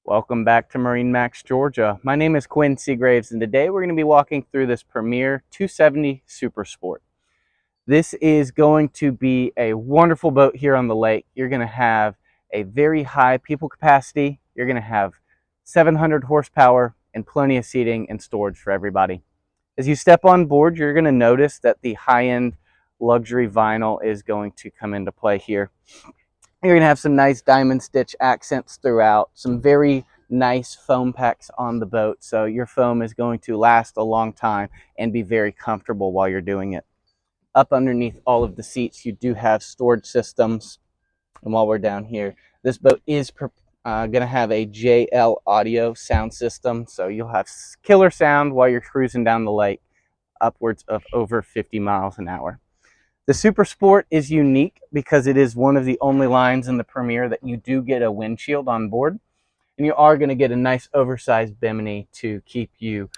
Welcome back to MarineMax, Georgia. My name is Quinn Seagraves, and today we're going to be walking through this Premier 270 Super Sport. This is going to be a wonderful boat here on the lake. You're going to have a very high people capacity. You're going to have 700 horsepower and plenty of seating and storage for everybody. As you step on board, you're going to notice that the high-end luxury vinyl is going to come into play here. You're going to have some nice diamond stitch accents throughout, some very nice foam packs on the boat, so your foam is going to last a long time and be very comfortable while you're doing it. Up underneath all of the seats, you do have storage systems. And while we're down here, this boat is going to have a JL audio sound system, so you'll have killer sound while you're cruising down the lake, upwards of over 50 miles an hour. The Super Sport is unique because it is one of the only lines in the Premier that you do get a windshield on board, and you are going to get a nice oversized bimini to keep you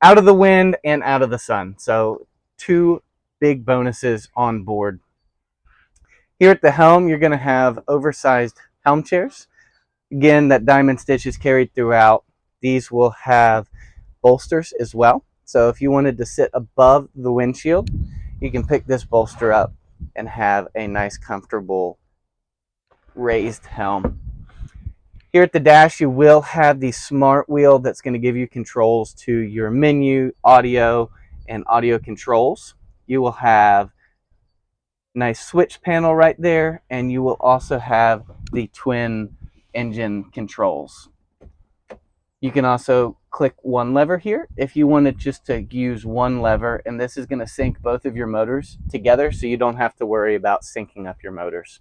out of the wind and out of the sun. So two big bonuses on board. Here at the helm, you're going to have oversized helm chairs. Again, that diamond stitch is carried throughout. These will have bolsters as well. So if you wanted to sit above the windshield, you can pick this bolster up and have a nice comfortable raised helm. Here at the dash, you will have the smart wheel that's going to give you controls to your menu, audio, and audio controls. You will have a nice switch panel right there, and you will also have the twin engine controls. You can also click one lever here if you wanted just to use one lever, and this is going to sync both of your motors together so you don't have to worry about syncing up your motors.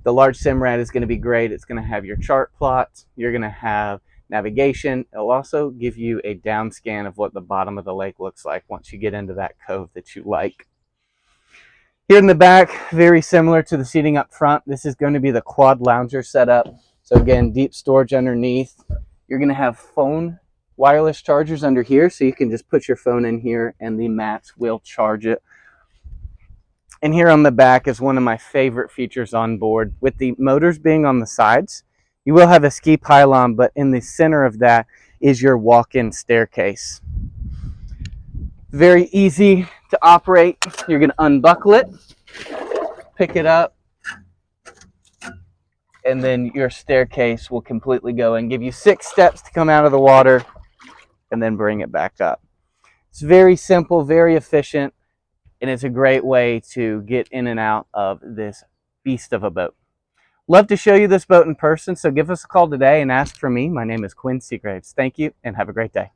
The large Simrad is going to be great. It's going to have your chart plots. You're going to have navigation. It'll also give you a down scan of what the bottom of the lake looks like once you get into that cove that you like. Here in the back, very similar to the seating up front, this is going to be the quad lounger setup. So again, deep storage underneath. You're going to have phone wireless chargers under here, so you can just put your phone in here and the mats will charge it. And here on the back is one of my favorite features on board. With the motors being on the sides, you will have a ski pylon, but in the center of that is your walk-in staircase. Very easy to operate. You're going to unbuckle it, pick it up, and then your staircase will completely go and give you 6 steps to come out of the water and then bring it back up. It's very simple, very efficient, and it's a great way to get in and out of this beast of a boat. Love to show you this boat in person, so give us a call today and ask for me. My name is Quinn Seagraves. Thank you, and have a great day.